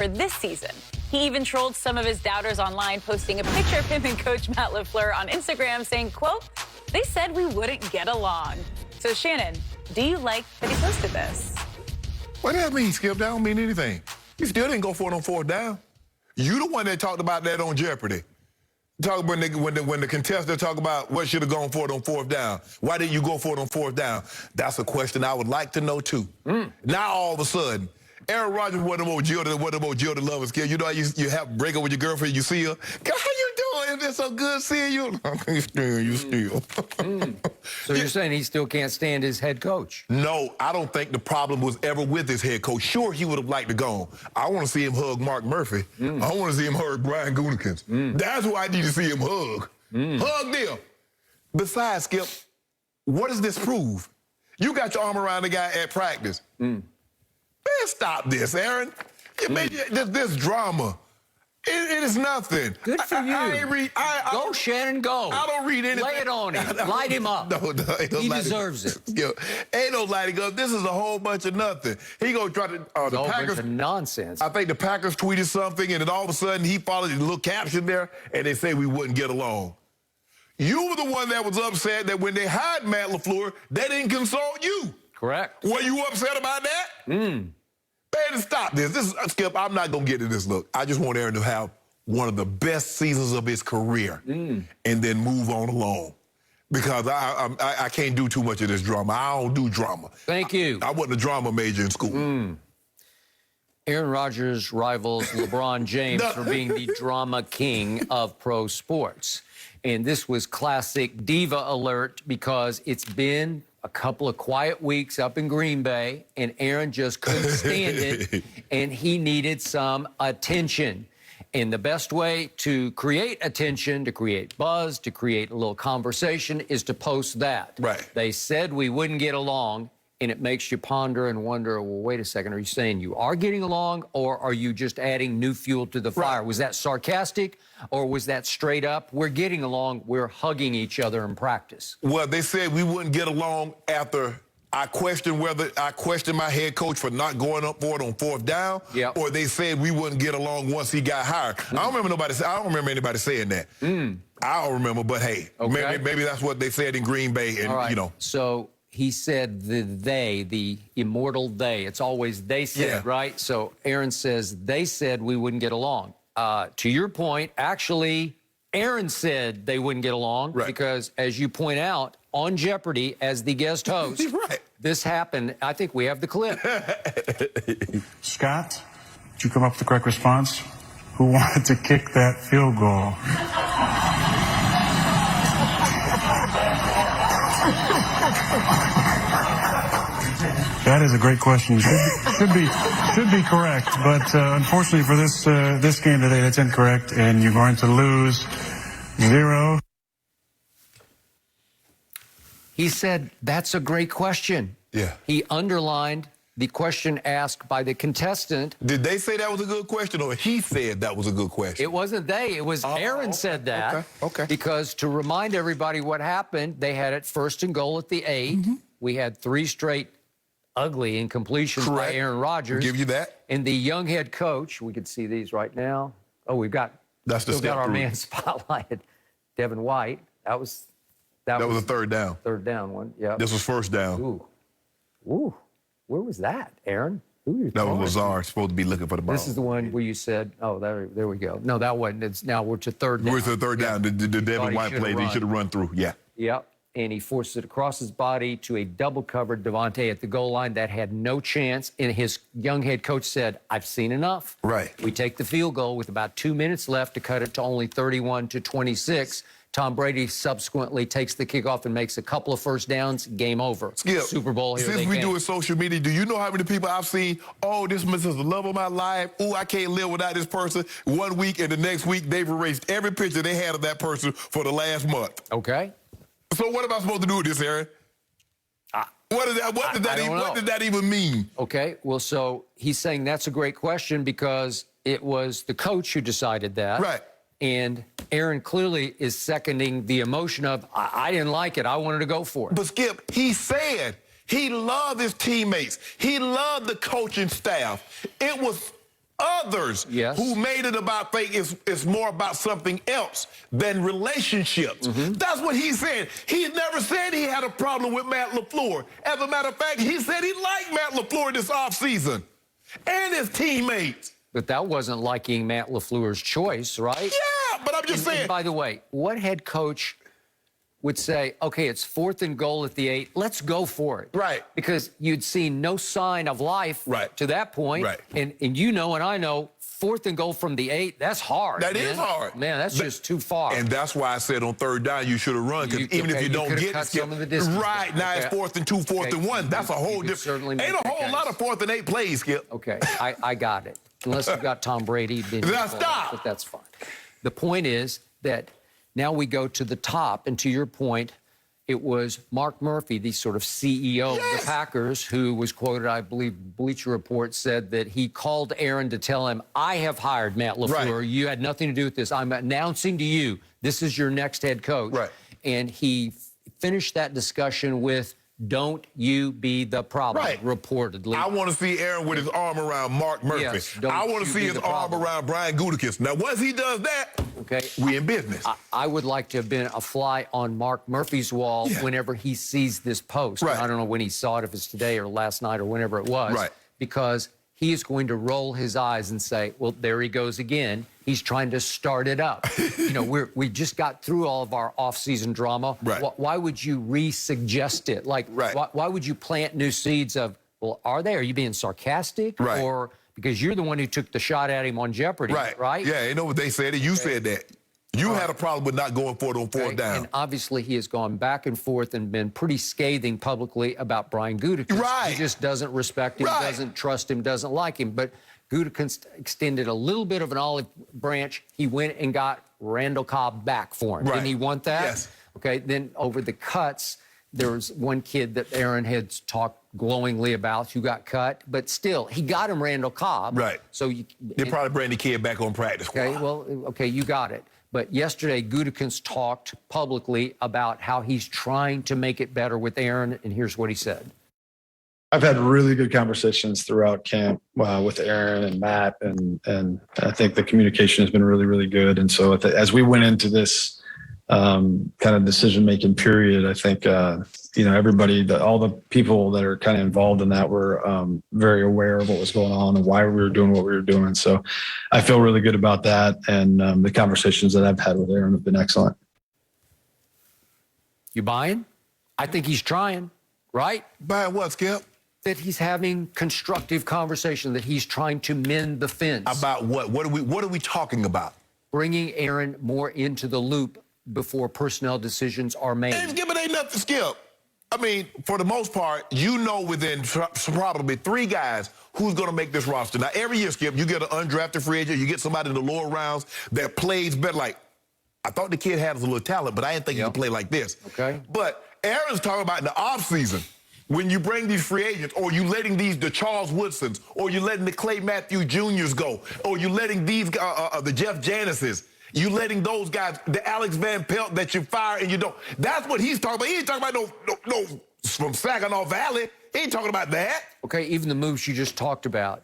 for this season. He even trolled some of his doubters online, posting a picture of him and Coach Matt LaFleur on Instagram saying, quote, "They said we wouldn't get along." So, Shannon, do you like that he posted this? What does that mean, Skip? That don't mean anything. You still didn't go for it on fourth down. You the one that talked about that on Jeopardy. Talk when the contestant talk about what should have gone for it on fourth down. Why didn't you go for it on fourth down? That's a question I would like to know too. Now all of a sudden, Aaron Rodgers wasn't more Jill to love and Skip. You know how you have break up with your girlfriend, you see her. God, how you doing? It's so good seeing you. You still. So you're saying he still can't stand his head coach? No, I don't think the problem was ever with his head coach. Sure, he would have liked to go. I want to see him hug Mark Murphy. I want to see him hug Brian Gutekunst. That's who I need to see him hug. Hug them. Besides, Skip, what does this prove? You got your arm around the guy at practice. Man, stop this, Aaron. This drama. It is nothing. Good for you. I ain't read. Go, Shannon, go. I don't read anything. Lay it on him. Light him up. No, he deserves it. Ain't no lighting up. This is a whole bunch of nothing. He gonna try to. The whole Packers. Bunch of nonsense. I think the Packers tweeted something, and then all of a sudden he followed a little caption there, and they say we wouldn't get along. You were the one that was upset that when they hired Matt LaFleur, they didn't consult you. Correct. Were you upset about that? Man, stop this. This is Skip. I'm not gonna get to this look. I just want Aaron to have one of the best seasons of his career, and then move on along. Because I can't do too much of this drama. I don't do drama. Thank you. I wasn't a drama major in school. Aaron Rodgers rivals LeBron James for being the drama king of pro sports. And this was classic diva alert because it's been a couple of quiet weeks up in Green Bay, and Aaron just couldn't stand it, and he needed some attention. And the best way to create attention, to create buzz, to create a little conversation is to post that. Right. They said we wouldn't get along, and it makes you ponder and wonder, well, wait a second, are you saying you are getting along, or are you just adding new fuel to the fire? Right. Was that sarcastic, or was that straight up, we're getting along, we're hugging each other in practice? Well, they said we wouldn't get along after I questioned my head coach for not going up for it on fourth down, or they said we wouldn't get along once he got hired. I don't remember anybody saying that. I don't remember, but hey, maybe that's what they said in Green Bay, and you know. So he said the immortal they. It's always they said, right? So Aaron says they said we wouldn't get along. To your point, actually, Aaron said they wouldn't get along because, as you point out, on Jeopardy as the guest host, this happened. I think we have the clip. Scott, did you come up with the correct response? Who wanted to kick that field goal? That is a great question. Should be correct, but unfortunately for this game today, that's incorrect, and you're going to lose 0. He said, that's a great question. Yeah. He underlined the question asked by the contestant. Did they say that was a good question, or he said that was a good question? It wasn't they. It was Aaron said that. Okay. Because to remind everybody what happened, they had it 1st and goal at the 8. We had 3 straight ugly incompletions by Aaron Rodgers. I'll give you that. And the young head coach, we can see these right now. Oh, we've got, still got our man spotlighted, Devin White. That was a third down. Third down one, yeah. This was first down. Ooh. Where was that, Aaron? That was Lazard, supposed to be looking for the ball. This is the one where you said, oh, there we go. No, that wasn't. It's now we're to third down. We're to third down. The Devin White play, he should have run through, Yep, and he forced it across his body to a double-covered Devontae at the goal line that had no chance, and his young head coach said, I've seen enough. We take the field goal with about 2 minutes left to cut it to only 31-26. Tom Brady subsequently takes the kickoff and makes a couple of first downs. Game over. Skip, Super Bowl here. Since we do it social media, do you know how many people I've seen? Oh, this is the love of my life. Oh, I can't live without this person. 1 week and the next week they've erased every picture they had of that person for the last month. Okay. So what am I supposed to do with this, Aaron? What did that even mean? Okay. Well, so he's saying that's a great question because it was the coach who decided that. And Aaron clearly is seconding the emotion of, I didn't like it. I wanted to go for it. But, Skip, he said he loved his teammates. He loved the coaching staff. It was others Yes. who made it about faith. It's more about something else than relationships. That's what he said. He never said he had a problem with Matt LaFleur. As a matter of fact, he said he liked Matt LaFleur this offseason and his teammates. But that wasn't liking Matt LaFleur's choice, right? Yeah, but I'm just saying. And by the way, what head coach would say, okay, it's 4th and goal at the 8, let's go for it. Right. Because you'd seen no sign of life Right. to that point. Right. And you know and I know, 4th and goal from the 8, that's hard. That man. is hard. Man, that's just too far. And that's why I said on 3rd down you should have run, because even if you don't could've get cut it, some of the distance. right, now it's 4th and 2, 4th and 1. That's a whole different. Ain't a whole lot of 4th and 8 plays, Skip. Okay, I got it. Unless you've got Tom Brady. Then Now stop. But that's fine. The point is that now we go to the top, and to your point, it was Mark Murphy, the sort of CEO of the Packers, who was quoted, I believe, Bleacher Report said that he called Aaron to tell him, I have hired Matt LaFleur. Right. You had nothing to do with this. I'm announcing to you, this is your next head coach. Right. And he finished that discussion with, don't you be the problem, Right. reportedly. I want to see Aaron with his arm around Mark Murphy. Yes, I want to see his arm around Brian Gutekunst. Now, once he does that, okay, we in business. I would like to have been a fly on Mark Murphy's wall whenever he sees this post. Right. I don't know when he saw it, if it's today or last night or whenever it was. Right. Because he is going to roll his eyes and say, well, there he goes again. He's trying to start it up. You know, we just got through all of our off-season drama. Right. Why would you re-suggest it? Like, Right. why would you plant new seeds of, well, are they? Are you being sarcastic? Right. Or because you're the one who took the shot at him on Jeopardy, right? Yeah, you know what they said. You said that. You had a problem with not going for it on 4th down. And obviously, he has gone back and forth and been pretty scathing publicly about Brian Gutekunst. Right. He just doesn't respect him, Right. doesn't trust him, doesn't like him. But Gutekunst extended a little bit of an olive branch. He went and got Randall Cobb back for him. Right. Didn't he want that? Yes. Okay, then over the cuts, there was one kid that Aaron had talked glowingly about who got cut. But still, he got him Randall Cobb. Right. So you, They probably bring the kid back on practice squad. okay, well, okay, you got it. But yesterday, Gutekunst talked publicly about how he's trying to make it better with Aaron, and here's what he said. I've had really good conversations throughout camp with Aaron and Matt, and I think the communication has been really, really good. And so as we went into this kind of decision-making period, I think, everybody, all the people that are kind of involved in that were very aware of what was going on and why we were doing what we were doing. So I feel really good about that. And the conversations that I've had with Aaron have been excellent. You buying? I think he's trying, right? Buying what, Skip? That he's having constructive conversation, that he's trying to mend the fence. About what? What are we talking about? Bringing Aaron more into the loop before personnel decisions are made. And Skip, it ain't nothing to skip. I mean, for the most part, you know within probably 3 guys who's going to make this roster. Now, every year, Skip, you get an undrafted free agent, you get somebody in the lower rounds that plays better. Like, I thought the kid had a little talent, but I didn't think he could play like this. Okay. But Aaron's talking about in the offseason, when you bring these free agents, or you letting the Charles Woodsons, or you letting the Clay Matthews Juniors go, or you letting these the Jeff Janices, you letting those guys, the Alex Van Pelt that you fire and you don't. That's what he's talking about. He ain't talking about no from Saginaw Valley. He ain't talking about that. Okay, even the moves you just talked about,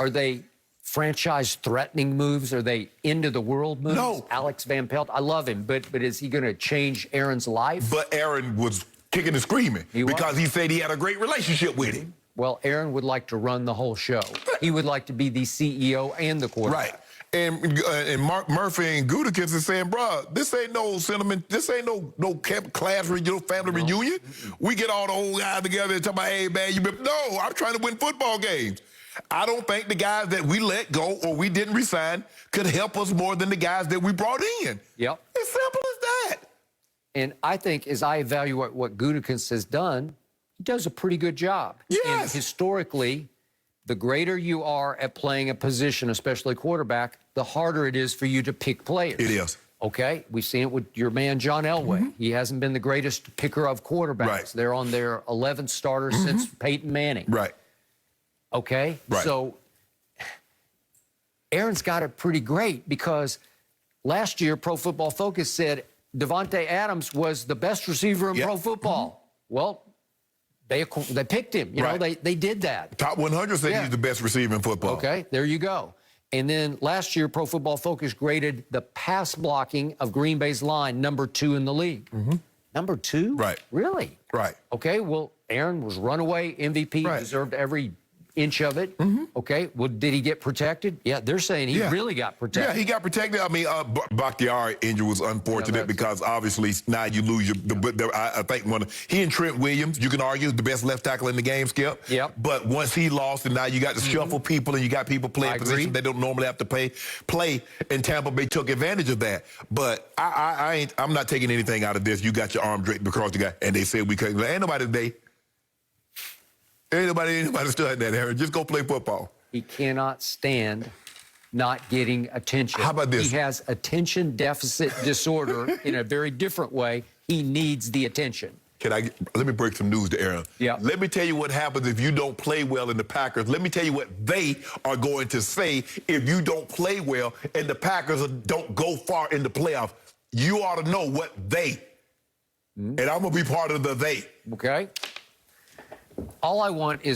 are they franchise-threatening moves? Are they end-of-the-world moves? No. Alex Van Pelt, I love him, but is he going to change Aaron's life? But Aaron was kicking and screaming because he said he had a great relationship with him. Well, Aaron would like to run the whole show. He would like to be the CEO and the quarterback. Right. And Mark Murphy and Gutekunst is saying, bro, this ain't no sentiment. This ain't no class reunion, family reunion. We get all the old guys together and talk about, hey, man, no, I'm trying to win football games. I don't think the guys that we let go or we didn't resign could help us more than the guys that we brought in. Yep. As simple as that. And I think as I evaluate what Gutekunst has done, he does a pretty good job. Yes. And historically, the greater you are at playing a position, especially quarterback, the harder it is for you to pick players. It is. Okay, we've seen it with your man, John Elway. He hasn't been the greatest picker of quarterbacks. Right. They're on their 11th starter since Peyton Manning. Right. Okay? Right. So Aaron's got it pretty great because last year, Pro Football Focus said Devontae Adams was the best receiver in pro football. Well, they picked him. You know, they did that. Top 100 said he's the best receiver in football. Okay, there you go. And then last year, Pro Football Focus graded the pass blocking of Green Bay's line #2 in the league. Number 2? Right. Really? Right. Okay, well, Aaron was runaway MVP, Right. deserved every inch of it. Okay, well, did he get protected? Yeah, they're saying he really got protected. Yeah, he got protected. I mean, Bakhtiari injury was unfortunate because obviously now you lose your. I think he and Trent Williams, you can argue, the best left tackle in the game, Skip. Yep. But once he lost, and now you got to shuffle people, and you got people playing positions they don't normally have to play. And Tampa Bay took advantage of that. But I'm not taking anything out of this. You got your arm draped across the guy, and they said we couldn't. Ain't nobody today. Ain't nobody studying that, Aaron. Just go play football. He cannot stand not getting attention. How about this? He has attention deficit disorder in a very different way. He needs the attention. Let me break some news to Aaron. Yeah. Let me tell you what happens if you don't play well in the Packers. Let me tell you what they are going to say if you don't play well and the Packers don't go far in the playoffs. You ought to know what they. And I'm going to be part of the they. Okay? All I want is